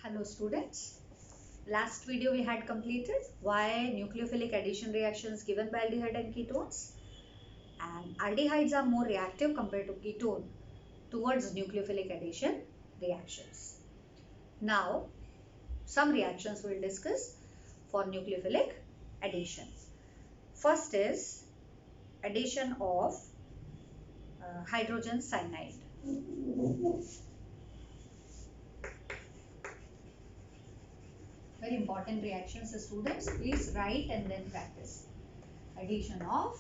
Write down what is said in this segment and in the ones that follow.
Hello students. Last video we had completed why nucleophilic addition reactions given by aldehyde and ketones, and aldehydes are more reactive compared to ketone towards nucleophilic addition reactions. Now some reactions we'll discuss for nucleophilic addition. First is addition of hydrogen cyanide. Very important reactions, students. Please write and then practice. Addition of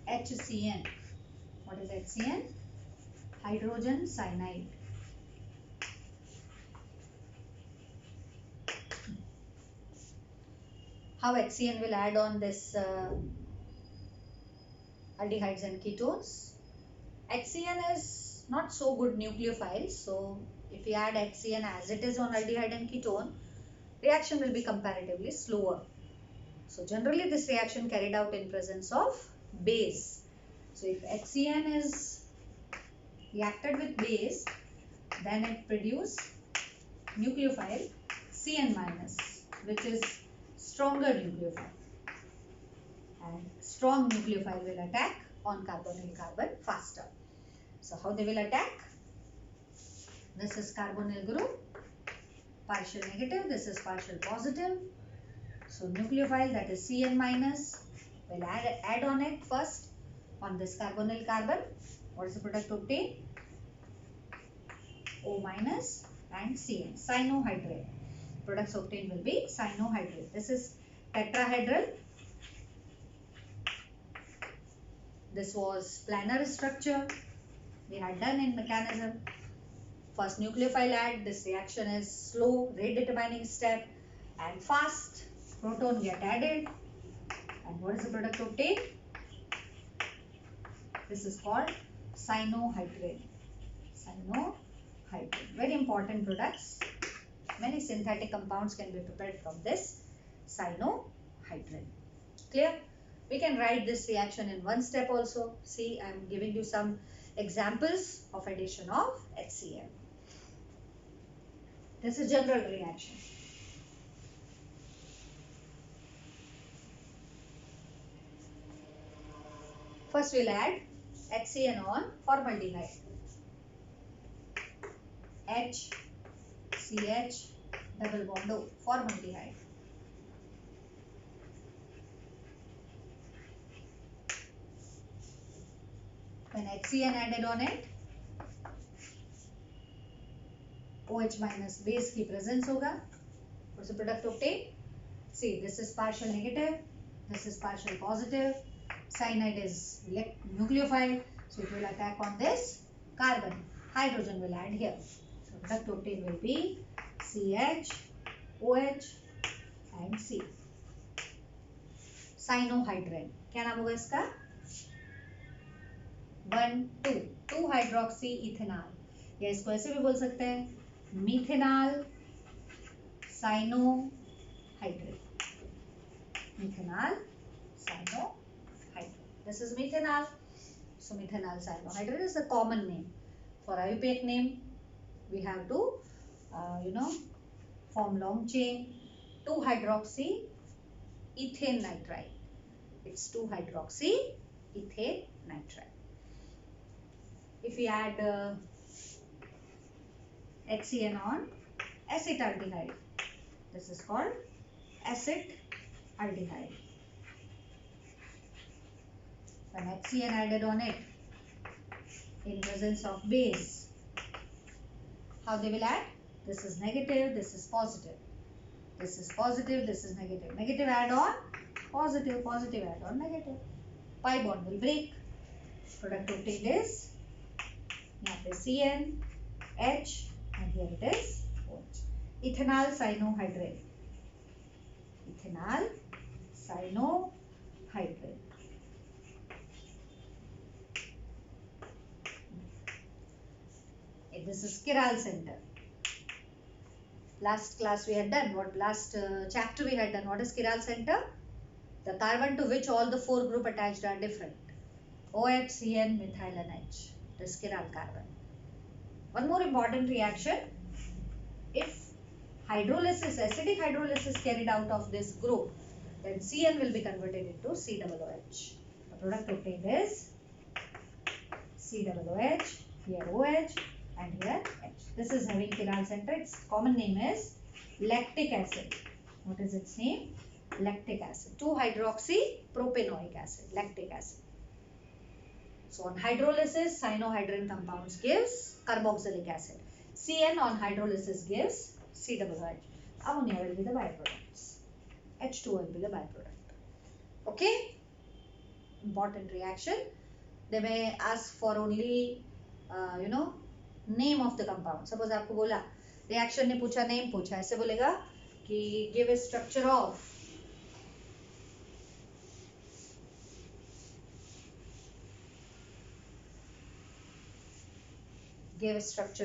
HCN. What is HCN? Hydrogen cyanide. How HCN will add on this aldehydes and ketones? HCN is not so good nucleophile, so if we add HCN as it is on aldehyde and ketone, reaction will be comparatively slower. So generally this reaction carried out in presence of base. So if HCN is reacted with base, then it produces nucleophile CN minus, which is stronger nucleophile, and strong nucleophile will attack on carbonyl carbon faster. So how they will attack? This is carbonyl group, partial negative, this is partial positive. So nucleophile, that is CN minus, will add on it first on this carbonyl carbon. What is the product obtained? O minus and CN, cyanohydrate. Products obtained will be cyanohydrate. This is tetrahedral. This was planar structure we had done in mechanism. First nucleophile add, this reaction is slow, rate determining step, and fast. Proton get added, and what is the product obtained? This is called cyanohydrate. Cyanohydrate. Very important products. Many synthetic compounds can be prepared from this cyanohydrate. Clear? We can write this reaction in one step also. See, I am giving you some examples of addition of HCl. This is general reaction. First we'll add HCN on formaldehyde. HCH double bond O, formaldehyde. When HCN added on it, OH minus base की presence होगा. What's the product obtained? See, this is partial negative, this is partial positive. Cyanide is nucleophile, so it will attack on this carbon. Hydrogen will add here. So product obtained will be CH, OH and C. Cyanohydrate. क्या नाम होगा इसका? 2 hydroxy ethanol, या इसको ऐसे भी बोल सकते हैं methanol cyanohydrate. Methanol cyanohydrate. This is methanol. So methanol cyanohydrate is the common name. For IUPAC name, we have to form long chain 2 hydroxy ethane nitride. It's 2 hydroxy ethane nitride. If we add HCN on acetaldehyde, this is called acetaldehyde. When HCN added on it in presence of base, how they will add? This is negative, this is positive. This is positive, this is negative. Negative add on positive, positive add on negative. Pi bond will break. Product obtained is यहाँ पे CN, H and here it is OH. Ethanol cyanohydrate. Ethanol cyanohydrate. This is chiral center. Last class we had done, chapter we had done. What is chiral center? The carbon to which all the 4 group attached are different. OH, CN, methyl and H. This chiral carbon. One more important reaction. If hydrolysis, acidic hydrolysis carried out of this group, then CN will be converted into COOH. The product obtained is COOH, here OH and here H. This is having chiral center. Its common name is lactic acid. What is its name? Lactic acid. 2-hydroxypropanoic acid, lactic acid. So on hydrolysis, cyanohydrin compounds gives carboxylic acid. CN on hydrolysis gives COOH. Ammonia will be the byproducts. H2O will be the byproduct. Okay? Important reaction. They may ask for only, name of the compound. Suppose आपको बोला reaction ने पूछा name पूछा, ऐसे बोलेगा कि give a structure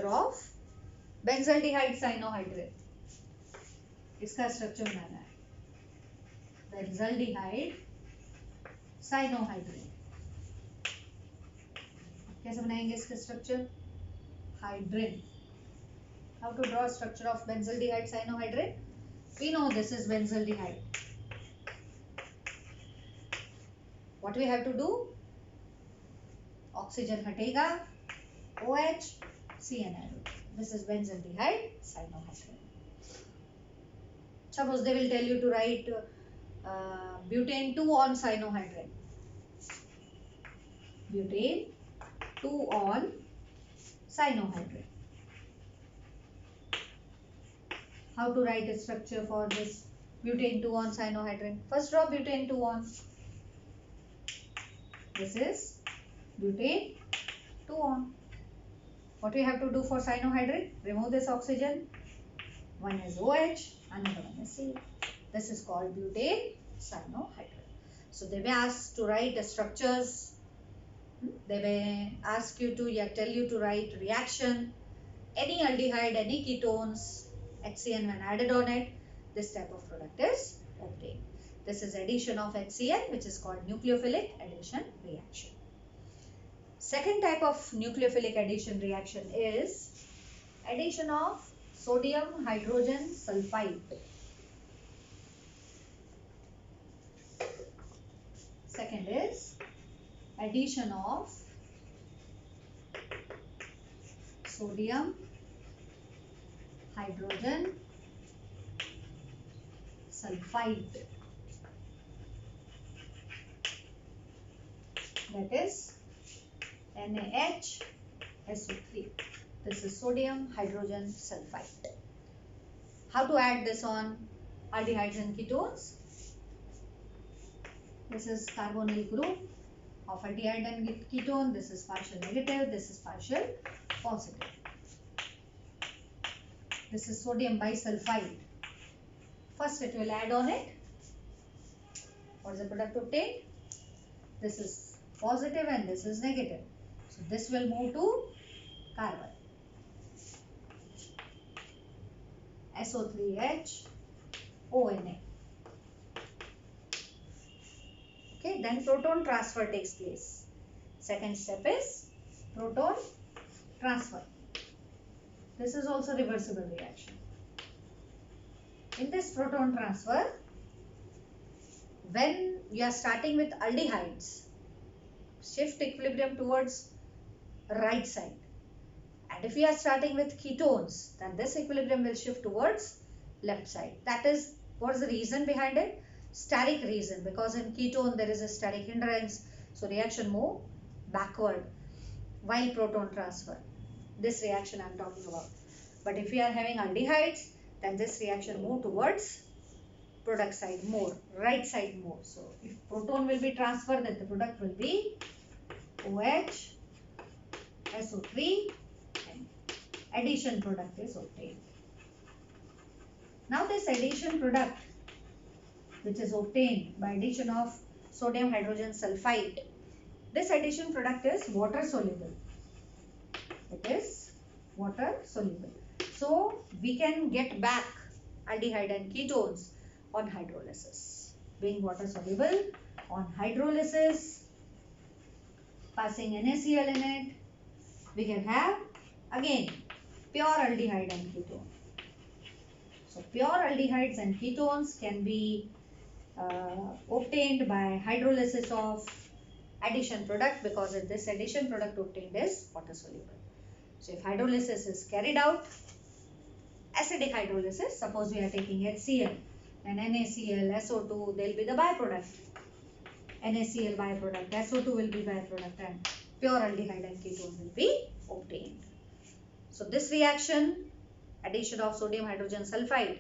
of benzaldehyde cyanohydrin. इसका structure बनाना है benzaldehyde cyanohydrin. कैसे बनाएंगे इसका structure? Hydrin. How to draw structure of benzaldehyde cyanohydrin? We know this is benzaldehyde. What we have to do? Oxygen हटेगा, OH, CN. This is benzaldehyde cyanohydrin. Suppose they will tell you to write butane 2 on cyanohydrin. Butane 2 on cyanohydrin. How to write a structure for this butane 2 on cyanohydrin? First draw butane 2 on. This is butane 2 on. What we have to do for cyanohydrin? Remove this oxygen. One is OH, another one is C. This is called butane cyanohydrin. So they may ask to write the structures. They may ask you to tell you to write reaction, any aldehyde, any ketones, HCN when added on it. This type of product is obtained. This is addition of HCN, which is called nucleophilic addition reaction. Second type of nucleophilic addition reaction is addition of sodium hydrogen sulfide. Second is addition of sodium hydrogen sulfide. That is NaHSO3. This is sodium hydrogen sulfide. How to add this on aldehydes and ketones? This is carbonyl group of aldehyde and ketone. This is partial negative. This is partial positive. This is sodium bisulfide. First it will add on it. What is the product obtained? This is positive and this is negative. So this will move to carbon. SO3H ONA. Okay, then proton transfer takes place. Second step is proton transfer. This is also reversible reaction. In this proton transfer, when you are starting with aldehydes, shift equilibrium towards right side. And if you are starting with ketones, then this equilibrium will shift towards left side. That is, what is the reason behind it? Steric reason, because in ketone there is a steric hindrance, so reaction move backward while proton transfer. This reaction I am talking about. But if we are having aldehydes, then this reaction move towards product side more, right side more. So if proton will be transferred, then the product will be OH, SO3 and addition product is obtained. Now this addition product, which is obtained by addition of sodium hydrogen sulfide, this addition product is water soluble. It is water soluble. So we can get back aldehyde and ketones on hydrolysis. Being water soluble, on hydrolysis, passing NaCl in it, we can have again pure aldehyde and ketone. So pure aldehydes and ketones can be obtained by hydrolysis of addition product, because this addition product obtained is water soluble. So if hydrolysis is carried out, acidic hydrolysis, suppose we are taking HCl and NaCl, SO2, they will be the byproduct. NaCl byproduct, SO2 will be byproduct, and pure aldehyde and ketone will be obtained. So this reaction, addition of sodium hydrogen sulfide,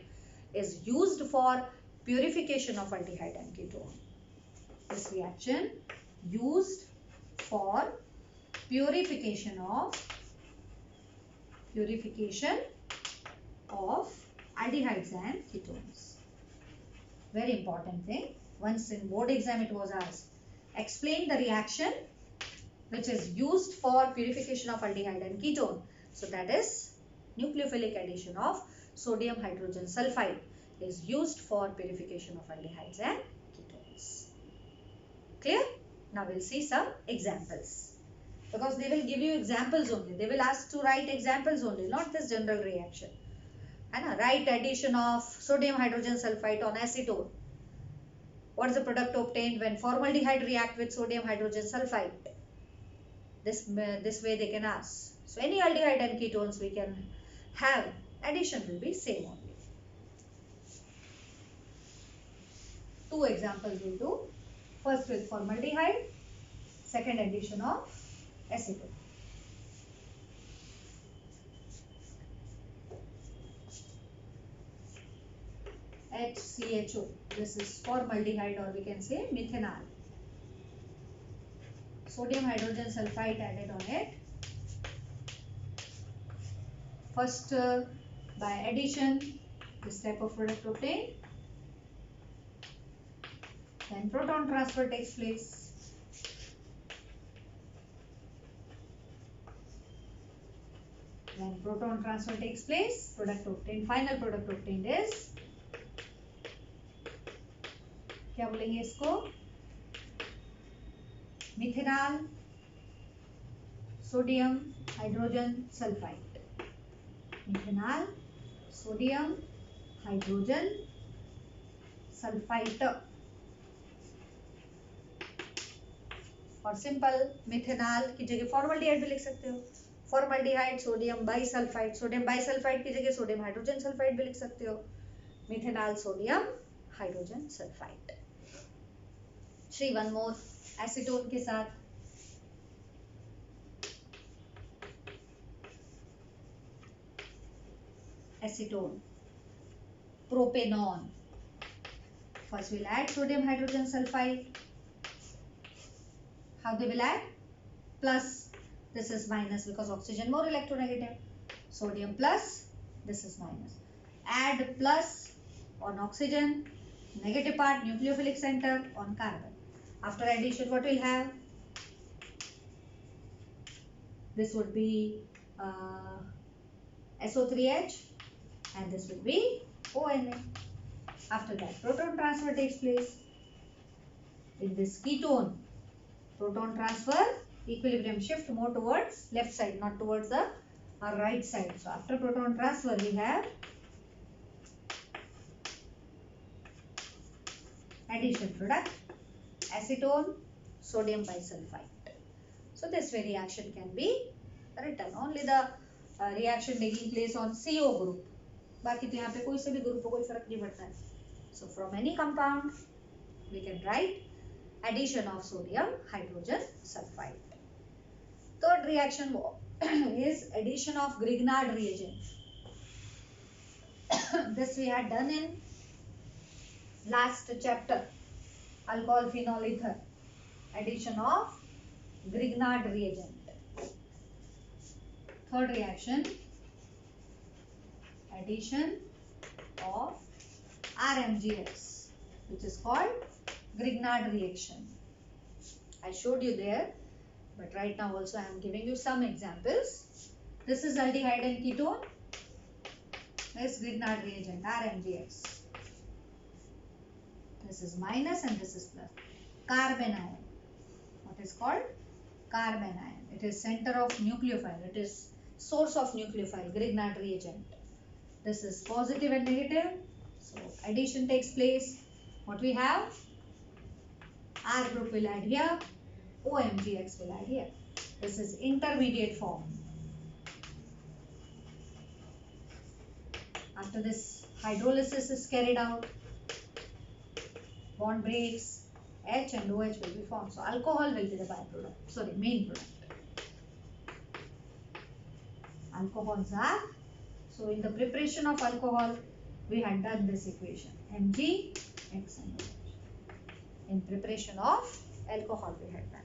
is used for purification of aldehyde and ketone. This reaction used for purification of aldehydes and ketones. Very important thing. Once in board exam it was asked, explain the reaction which is used for purification of aldehyde and ketone. So that is nucleophilic addition of sodium hydrogen sulfide is used for purification of aldehydes and ketones. Clear? Now we'll see some examples. Because they will give you examples only. They will ask to write examples only, not this general reaction. And write addition of sodium hydrogen sulfide on acetone. What is the product obtained when formaldehyde react with sodium hydrogen sulfide? This way they can ask. So any aldehyde and ketones we can have, addition will be same only. Two examples we'll do. First with formaldehyde, second addition of acetone. HCHO. This is formaldehyde, or we can say methanol. Sodium hydrogen sulfide added on it. First, by addition, this type of product obtained. Then proton transfer takes place. When proton transfer takes place, product obtained, final product obtained is, क्या बोलेंगे इसको, methanol sodium hydrogen sulphide. Methanol sodium hydrogen sulphide. और simple methanol की जगह formaldehyde भी लिख सकते हो. Formaldehyde sodium bisulphide, sodium bisulphide की जगह सोडियम हाइड्रोजन सल्फाइड भी लिख सकते हो. Methanol sodium hydrogen sulphide. Shri one more acetone के साथ. Acetone, propanone. First we'll add sodium hydrogen sulfide. How they will add? Plus, this is minus because oxygen more electronegative. Sodium plus, this is minus. Add plus on oxygen, negative part nucleophilic center on carbon. After addition, what we'll have? This would be SO3H and this will be ONA. After that, proton transfer takes place. In this ketone, proton transfer, equilibrium shift more towards left side, not towards the right side. So after proton transfer, we have addition product, acetone, sodium bisulfite. So this way reaction can be written. Only the reaction taking place on CO group. बाकी तो यहाँ पे कोई से भी group को कोई फर्क नहीं पड़ता है. So from any compound, we can write addition of sodium hydrogen sulfide. Third reaction is addition of Grignard reagent. This we had done in last chapter, alcohol phenol ether. Addition of Grignard reagent. Third reaction, addition of RMGX, which is called Grignard reaction. I showed you there, but right now also I am giving you some examples. This is aldehyde and ketone. This Grignard reagent, RMGX. This is minus and this is plus. Carbon ion. What is called? Carbon ion. It is center of nucleophile. It is source of nucleophile, Grignard reagent. This is positive and negative. So addition takes place. What we have? R group will add here. OMGX will add here. This is intermediate form. After this, hydrolysis is carried out. Bond breaks. H and OH will be formed. So alcohol will be the byproduct. Sorry, main product. Alcohols are. So in the preparation of alcohol, we had done this equation. Mg, X and OH. In preparation of alcohol, we had done.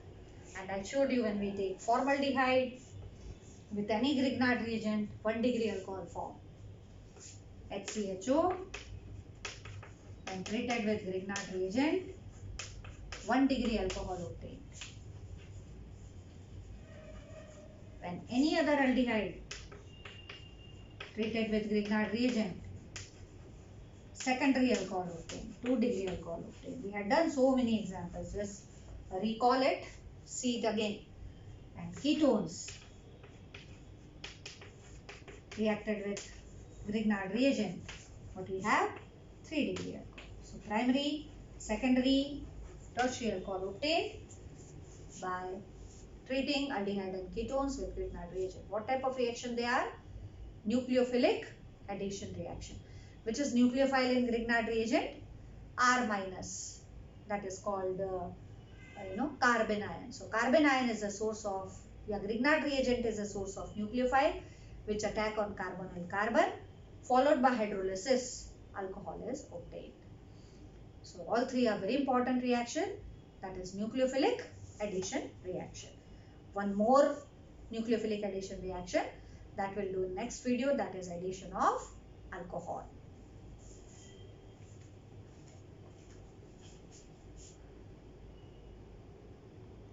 And I showed you when we take formaldehyde with any Grignard reagent, 1 degree alcohol form. HCHO, when treated with Grignard reagent, 1 degree alcohol obtained. When any other aldehyde treated with Grignard reagent, secondary alcohol obtained, 2 degree alcohol obtained. We had done so many examples. Just recall it, see it again. And ketones reacted with Grignard reagent. What we have? 3 degree alcohol. So primary, secondary, tertiary alcohol obtained by treating aldehyde and ketones with Grignard reagent. What type of reaction they are? Nucleophilic addition reaction. Which is nucleophile in Grignard reagent? R minus. That is called carbon ion. So carbon ion is a source of, Grignard reagent is a source of nucleophile which attack on carbonyl carbon, followed by hydrolysis, alcohol is obtained. So all three are very important reaction, that is nucleophilic addition reaction. One more nucleophilic addition reaction that we'll do in next video, that is addition of alcohol.